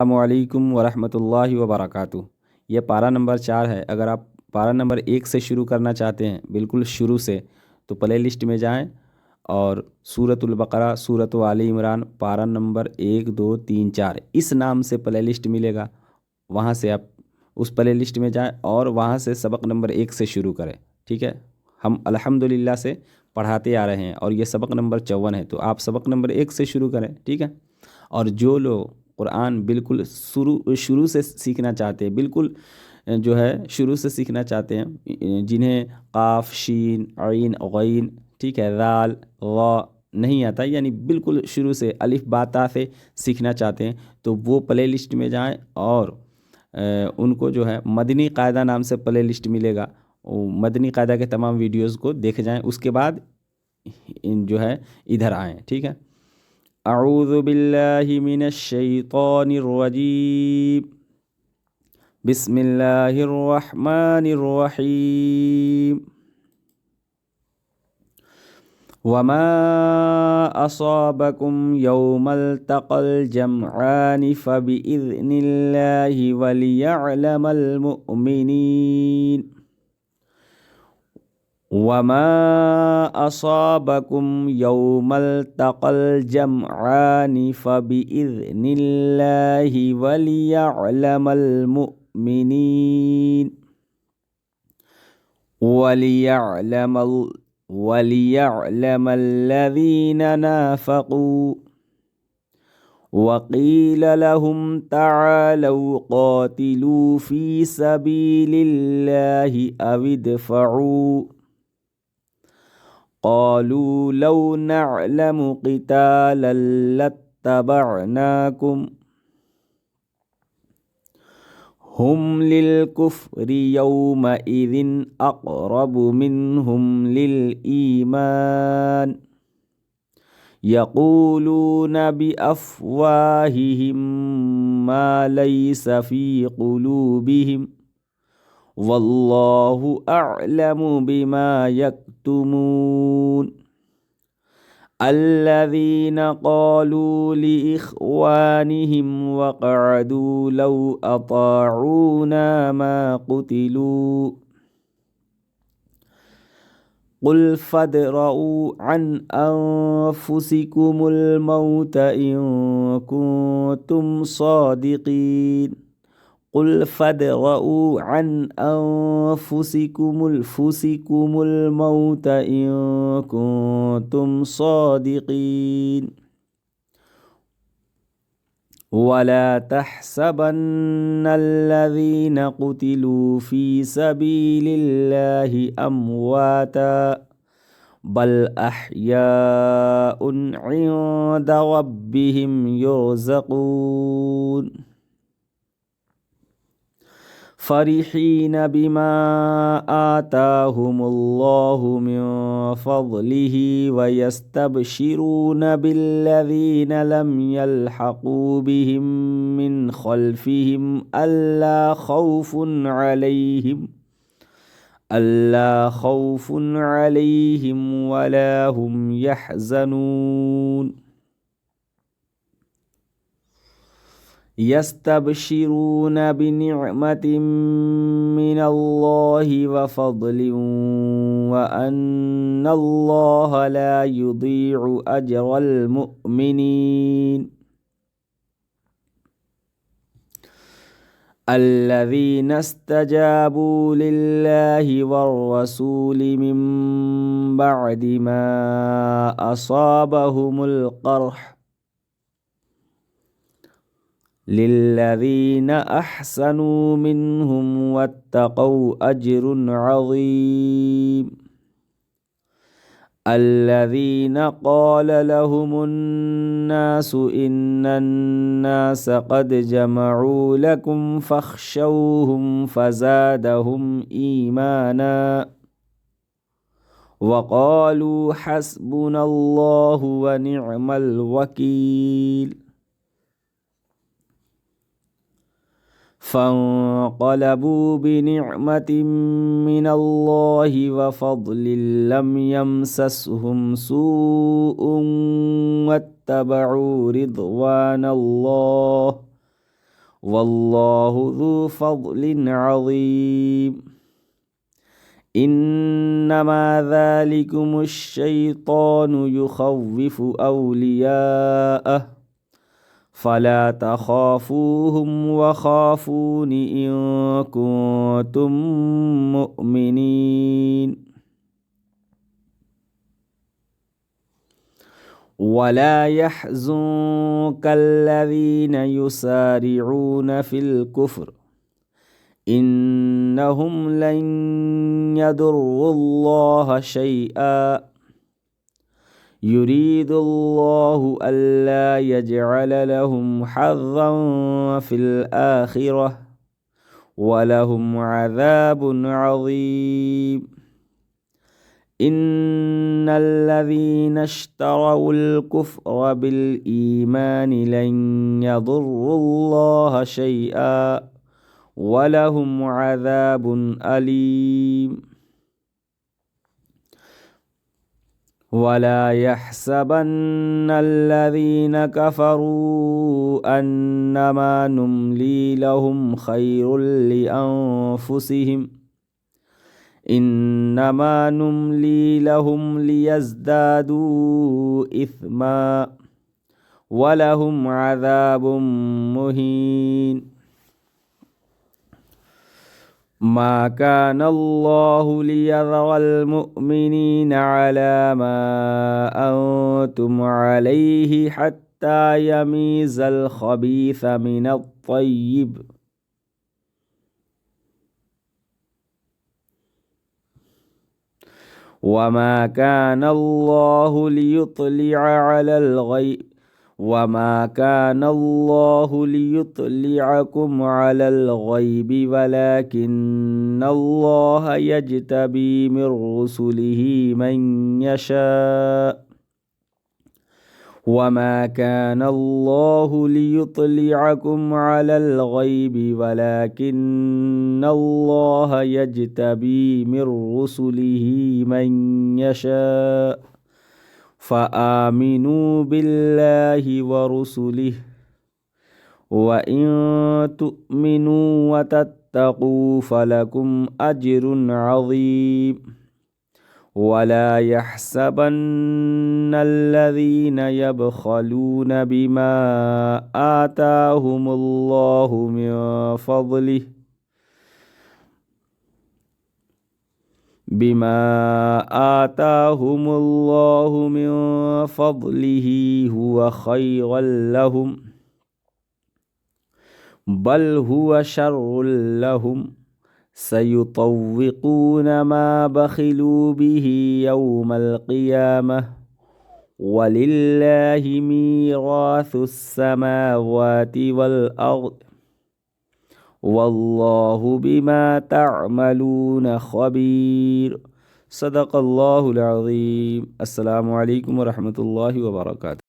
अस्सलामुअलैकुम वरहमतुल्लाहि वबरकातुहू। ये पारा नंबर 4 है। अगर आप पारा नंबर 1 से शुरू करना चाहते हैं, बिल्कुल शुरू से, तो प्ले लिस्ट में जाएं और सूरतुल बकरा, सूरत आली इमरान, पारा नंबर 1 2 3 4 इस नाम से प्ले लिस्ट मिलेगा। वहाँ से आप उस प्ले लिस्ट में जाएं और वहाँ से सबक नंबर 1 से शुरू करें। ठीक है, हम अल्हम्दुलिल्लाह से पढ़ाते आ रहे हैं और ये सबक नंबर 54 है, तो आप सबक नंबर 1 से शुरू करें। ठीक है, और जो लोग कुरान बिल्कुल शुरू शुरू से सीखना चाहते हैं, बिल्कुल जो है शुरू से सीखना चाहते हैं, जिन्हें काफ शीन आइन गैन, ठीक है, दाल वा नहीं आता, यानी बिल्कुल शुरू से अलिफ बाता से सीखना चाहते हैं, तो वो प्ले लिस्ट में जाएं और उनको जो है मदनी कायदा नाम से प्ले लिस्ट मिलेगा। वो मदनी कायदा के तमाम वीडियोज़ को देख जाएं, उसके बाद जो है इधर आएँ। ठीक है, अऊज़ु बिल्लाहि मिनश शैतानिर रजीम, बिस्मिल्लाहिर रहमानिर रहीम। वमा असाबकुम यौमल तक़ल जमआनि फबिइज़्निल्लाहि वलियअलमल मुअमिनीन। वमा असाबकुम यौमल तक़ल जमआनि फबिइज़्निल्लाहि वलियअलमल मुअमिनीन। वलियअलमल्लज़ीन नाफ़क़ू वक़ील लहुम तआलौ क़ातिलू फ़ी सबीलिल्लाहि अविदफ़ऊ क़ालू लौ नअलमु क़ितालन लत्तबअनाकुम हुम लिलकुफ्रि यौमइज़िन अक़रबु मिनहुम लिलईमान यक़ूलून बिअफ़वाहिहिम मा लैस फ़ी क़ुलूबिहिम वल्लाहु अअलमु बिमा यक्तुमून। अल्लज़ीन क़ालू लिइख़वानिहिम वक़अदू लौ अताऊना मा क़ुतिलू क़ुल फ़द्रऊ अन अन्फ़ुसिकुमुल मौत इन कुन्तुम सादिक़ीन। क़ुल फ़द्रऊ अन अन्फ़ुसिकुमुल मौत इन कुन्तुम सादिक़ीन। वला तहसबन्नल्लज़ीन क़ुतिलू फ़ी सबीलिल्लाहि अम्वाता बल अह्याउन इन्द रब्बिहिम युर्ज़क़ून। फ़रिहीन बिमा आताहुमुल्लाहु मिन फ़ज़लिही वयस्तबशिरून बिल्लज़ीन लम यल्हक़ू बिहिम मिन ख़ल्फ़िहिम अल्ला ख़ौफ़ुन अलैहिम वला हुम यहज़नून। यस्तबशिरून बिनिअमतिम मिनल्लाहि व फ़ज़लिन व अन्नल्लाह ला युज़ीअु अजरल मुअमिनीन। अल्लज़ीन इस्तजाबू लिल्लाहि वर्रसूलि मिन बअदि मा असाबहुमुल क़र्ह लिल्लज़ीन अहसनू मिनहुम वत्तक़ौ अज्रुन अज़ीम। अल्लज़ीन क़ाल लहुमुन्नासु इन्नन्नास क़द जमअू लकुम फ़ख़शौहुम फ़ज़ादहुम ईमाना वक़ालू हस्बुनल्लाहु व निअमल वकील। फ़न्क़लबू बिनिअमतिम मिनल्लाहि व फ़ज़लिन लम यमससहुम सूअुन वत्तबअू रिज़वानल्लाह वल्लाहु ज़ू फ़ज़लिन अज़ीम। इन्नमा ज़ालिकुमुश शैतानु युख़व्विफ़ु औलियाअह फ़ला तख़ाफ़ूहुम वख़ाफ़ूनि इन कुन्तुम मुअमिनीन। वला यहज़ुनकल्लज़ीना युसारिऊन फ़िल कुफ़्र इन्नहुम लन यदुर्रुल्लाह शैआ युरीदुल्लाहु अल्ला यजअल लहुम हज़्ज़न फ़िल आखिरह वलहुम अज़ाबुन अज़ीम। इन्नल्लज़ीना इश्तरौल कुफ़्र बिल ईमानि लन यदुर्रुल्लाह शैआ वलहुम अज़ाबुन अलीम। वला यहसबन्नल्लज़ीना कफ़रू अन्नमा नुम्ली लहुम खैरुल लिअन्फुसिहिम इन्नमा नुम्ली लहुम लियज़्दादू इथ्मा वलहुम अज़ाबुम मुहीन। मा कानल्लाहु लियज़रल मुअमिनीना अला मा अंतुम अलैहि हत्ता यमीज़ल खबीथ मिनत तय्यिब वमा कानल्लाहु लियुत्लिअकुम अलल गैबि वलाकिन्नल्लाह यज्तबी मिर रुसुलिहि मन यशा वमा कानल्लाहु लियुत्लिअकुम अलल गैबि वलाकिन्नल्लाह यज्तबी मिर रुसुलिहि मन यशा फ़आमिनू बिल्लाहि व रुसुलिहि व इन तुअमिनू व तत्तक़ू फ़लकुम अज्रुन अज़ीम। वला यहसबन्नल्लज़ीना यबख़लून बिमा आताहुमुल्लाहु मिन फ़ज़लिहि हुव खैरल लहुम बल हुव शर्रुल लहुम सयुतव्विक़ून मा बख़िलू बिही यौमल क़ियामह वलिल्लाहि मीरासुस समावाति वल अर्द वल्लाहु बिमा तअमलून ख़बीर। सदक़ल्लाहुल अज़ीम। अस्सलामु अलैकुम व रहमतुल्लाहि व बरकातुहू।